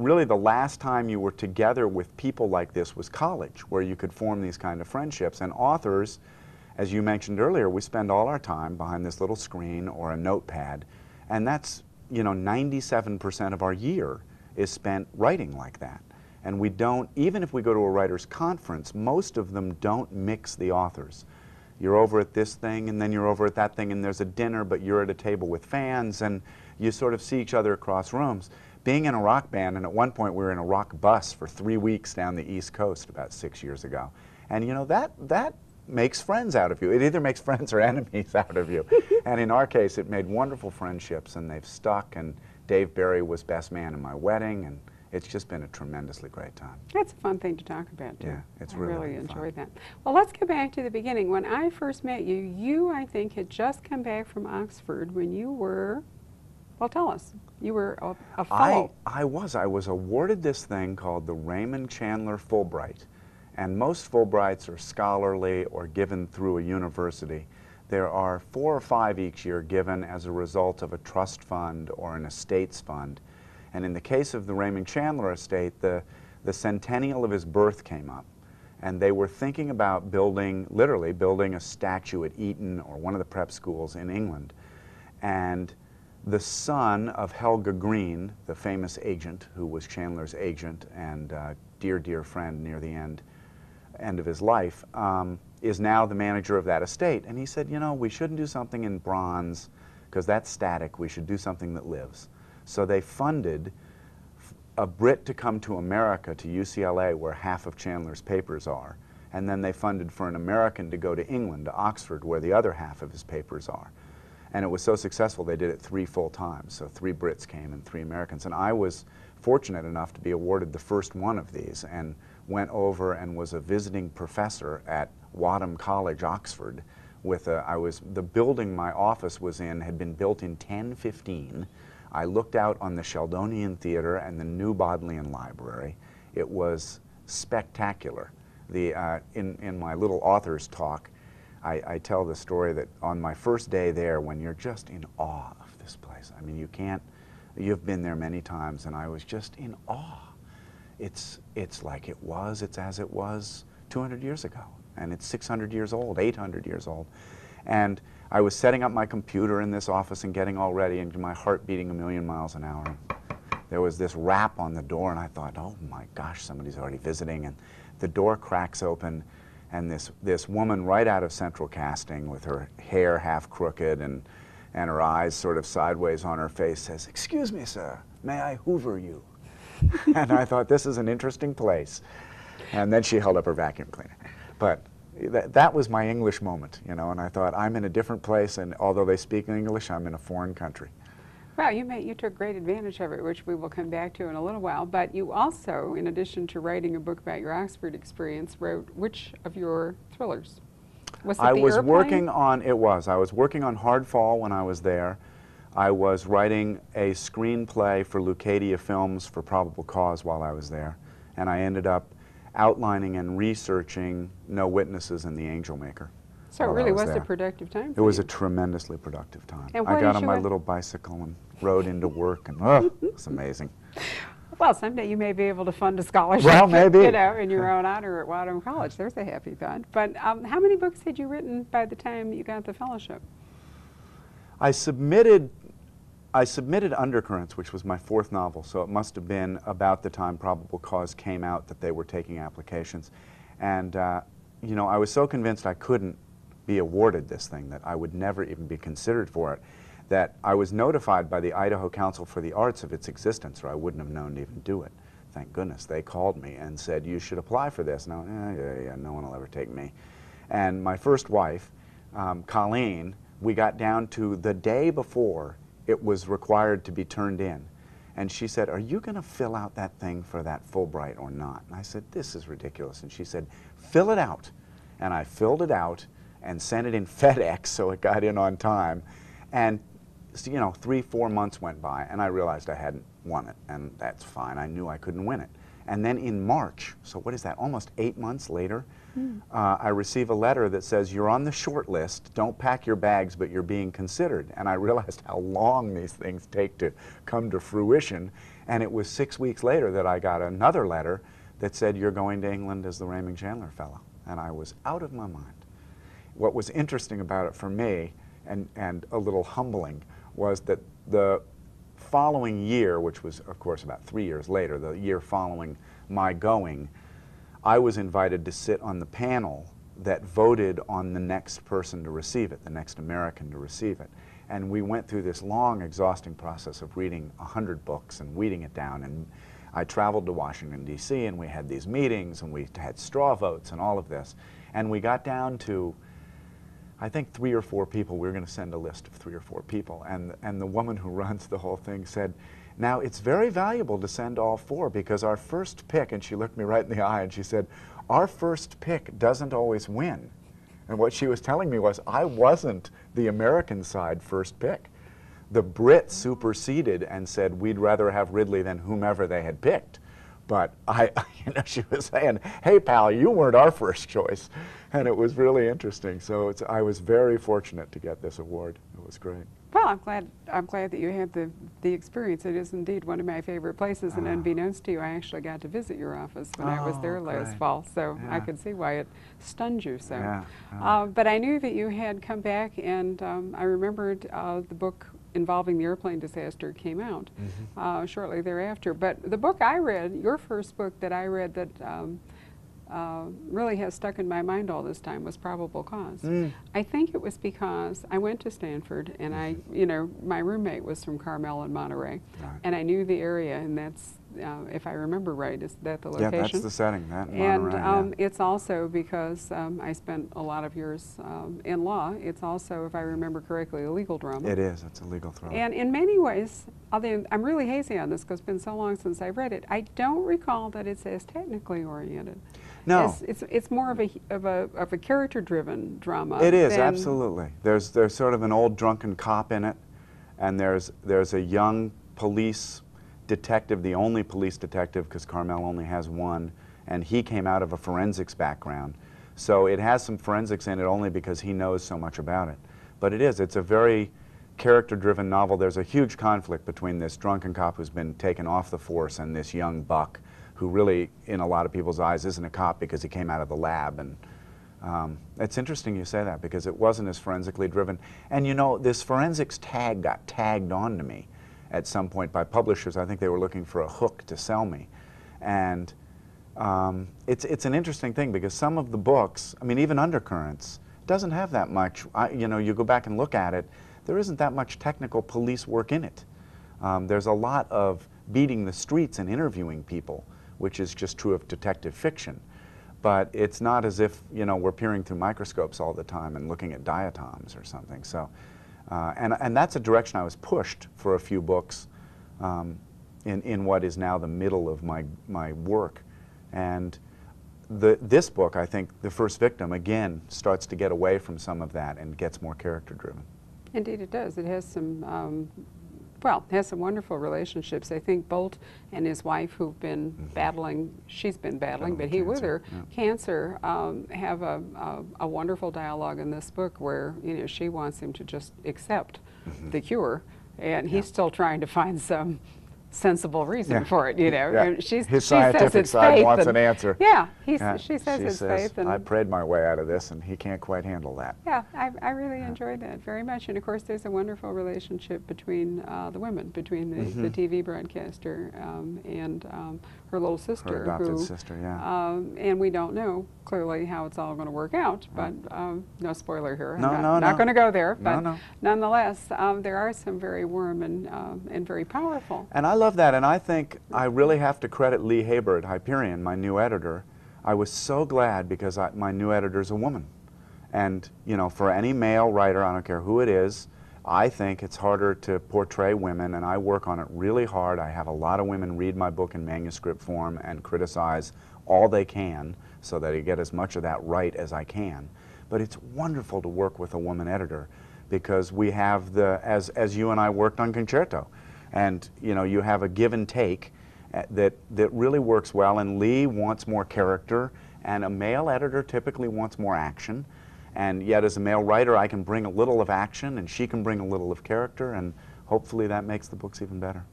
really the last time you were together with people like this was college, where you could form these kind of friendships. And authors, as you mentioned earlier, we spend all our time behind this little screen or a notepad, and that's, you know, 97% of our year is spent writing like that. And we don't, even if we go to a writer's conference, most of them don't mix the authors. You're over at this thing, and then you're over at that thing, and there's a dinner, but you're at a table with fans, and you sort of see each other across rooms. Being in a rock band, and at one point we were in a rock bus for 3 weeks down the East Coast about 6 years ago. And you know, that makes friends out of you. It either makes friends or enemies out of you. And in our case, it made wonderful friendships, and they've stuck, and Dave Barry was best man in my wedding, and it's just been a tremendously great time. That's a fun thing to talk about, too. Yeah, it's I really enjoyed fun. that. Well, let's go back to the beginning. When I first met you, you, I think, had just come back from Oxford when you were, well, tell us. You were a fellow. I was awarded this thing called the Raymond Chandler Fulbright. And most Fulbrights are scholarly or given through a university. There are 4 or 5 each year given as a result of a trust fund or an estates fund. And in the case of the Raymond Chandler estate, the centennial of his birth came up. And they were thinking about building, literally building a statue at Eton or one of the prep schools in England. And the son of Helga Green, the famous agent who was Chandler's agent and dear, dear friend near the end of his life, is now the manager of that estate. And he said, you know, we shouldn't do something in bronze because that's static. We should do something that lives. So they funded a Brit to come to America, to UCLA, where half of Chandler's papers are. And then they funded for an American to go to England, to Oxford, where the other half of his papers are. And it was so successful they did it 3 full times. So 3 Brits came and 3 Americans. And I was fortunate enough to be awarded the first one of these and went over and was a visiting professor at Wadham College, Oxford. With the building my office was in had been built in 1015. I looked out on the Sheldonian Theater and the New Bodleian Library. It was spectacular. In my little author's talk, I tell the story that on my first day there, when you're just in awe of this place, I mean, you've been there many times, and I was just in awe. It's like it's as it was 200 years ago, and it's 600 years old, 800 years old. And I was setting up my computer in this office and getting all ready, and my heart beating 1,000,000 miles an hour. There was this rap on the door, and I thought, oh my gosh, somebody's already visiting. And the door cracks open, and this woman right out of Central Casting, with her hair half crooked and her eyes sort of sideways on her face, says, "Excuse me, sir, may I hoover you?" And I thought, this is an interesting place. And then she held up her vacuum cleaner. But that was my English moment, you know, and I thought, I'm in a different place, and although they speak English, I'm in a foreign country. Well, you took great advantage of it, which we will come back to in a little while, but you also, in addition to writing a book about your Oxford experience, wrote which of your thrillers? Was it I The was Airplane? working on Hardfall when I was there. I was writing a screenplay for Leucadia Films for Probable Cause while I was there, and I ended up outlining and researching No Witnesses and The Angel Maker. So it really was a productive time for you. It was you. a tremendously productive time. And I got on my went? little bicycle and rode into work, and oh, it was amazing. Well, someday you may be able to fund a scholarship, well, maybe. You know, in your own honor at Wadham College. There's a happy thought. But how many books had you written by the time you got the fellowship? I submitted Undercurrents, which was my 4th novel, so it must have been about the time Probable Cause came out that they were taking applications. And, you know, I was so convinced I couldn't be awarded this thing, that I would never even be considered for it, that I was notified by the Idaho Council for the Arts of its existence, or I wouldn't have known to even do it. Thank goodness. They called me and said, you should apply for this. No, yeah, no one will ever take me. And my first wife, Colleen, we got down to the day before it was required to be turned in. And she said, are you going to fill out that thing for that Fulbright or not? And I said, this is ridiculous. And she said, fill it out. And I filled it out and sent it in FedEx so it got in on time. And, you know, 3-4 months went by, and I realized I hadn't won it, and that's fine. I knew I couldn't win it. And then in March, so what is that, almost 8 months later, I receive a letter that says, you're on the short list, don't pack your bags, but you're being considered. And I realized how long these things take to come to fruition. And it was 6 weeks later that I got another letter that said, "You're going to England as the Raymond Chandler Fellow." And I was out of my mind. What was interesting about it for me, and a little humbling, was that the following year, which was of course about 3 years later, the year following my going, I was invited to sit on the panel that voted on the next person to receive it, the next American to receive it. And we went through this long, exhausting process of reading 100 books and weeding it down. And I traveled to Washington, D.C., and we had these meetings, and we had straw votes and all of this. And we got down to, I think, 3 or 4 people. We were going to send a list of 3 or 4 people. And the woman who runs the whole thing said, "Now, it's very valuable to send all 4 because our first pick," and she looked me right in the eye and she said, "Our first pick doesn't always win." And what she was telling me was, I wasn't the American side first pick. The Brits superseded and said, "We'd rather have Ridley than whomever they had picked." But she was saying, "Hey pal, you weren't our first choice." And it was really interesting. So I was very fortunate to get this award. It was great. Well, I'm glad that you had the experience. It is indeed one of my favorite places, and unbeknownst to you, I actually got to visit your office when I was there last fall, so Yeah. I could see why it stunned you so. Yeah. But I knew that you had come back, and I remembered the book involving the airplane disaster came out shortly thereafter. But the book I read, your first book that I read that really has stuck in my mind all this time, was Probable Cause. I think it was because I went to Stanford, and my roommate was from Carmel and Monterey, and I knew the area, and that's, if I remember right, is that the location? Yeah, that's the setting, that And Monterey, yeah. it's also because I spent a lot of years in law. It's also, if I remember correctly, a legal drama. It is. It's a legal thriller. And in many ways, although I'm really hazy on this because it's been so long since I've read it, I don't recall that it's as technically oriented. No. It's more of a character-driven drama. It is, absolutely. There's sort of an old drunken cop in it, and there's a young police detective, the only police detective, because Carmel only has one, and he came out of a forensics background. So it has some forensics in it only because he knows so much about it. But it's a very character-driven novel. There's a huge conflict between this drunken cop who's been taken off the force and this young buck who really, in a lot of people's eyes, isn't a cop because he came out of the lab. And it's interesting you say that, because it wasn't as forensically driven. And you know, this forensics tag got tagged onto me at some point by publishers. I think they were looking for a hook to sell me. And it's an interesting thing, because some of the books, I mean, even Undercurrents, doesn't have that much. You go back and look at it, there isn't that much technical police work in it. There's a lot of beating the streets and interviewing people, which is just true of detective fiction. But it's not as if, we're peering through microscopes all the time and looking at diatoms or something. So, and that's a direction I was pushed for a few books in what is now the middle of my work. And this book, I think, The First Victim, again, starts to get away from some of that and gets more character-driven. Indeed it does. It has some has some wonderful relationships. I think Bolt and his wife, who've been battling, she's been battling, but he with her, cancer, have a wonderful dialogue in this book where, she wants him to just accept the cure, and he's still trying to find some sensible reason for it, And His scientific side wants an answer. Yeah, she says it's faith. And I prayed my way out of this, and he can't quite handle that. Yeah, I really enjoyed that very much. And of course, there's a wonderful relationship between the women, between the TV broadcaster and her little sister. Her adopted sister, yeah. And we don't know clearly how it's all going to work out, but no spoiler here. No, I'm not going to go there, but no. nonetheless, there are some very warm and very powerful. And I love that, and I think I really have to credit Lee Haber at Hyperion, my new editor. I was so glad because my new editor's a woman. And, for any male writer, I don't care who it is, I think it's harder to portray women, and I work on it really hard. I have a lot of women read my book in manuscript form and criticize all they can so that I get as much of that right as I can. But it's wonderful to work with a woman editor, because we have as you and I worked on Concerto, and you have a give and take that really works well, and Lee wants more character, and a male editor typically wants more action. And yet, as a male writer, I can bring a little of action, and she can bring a little of character, and hopefully that makes the books even better.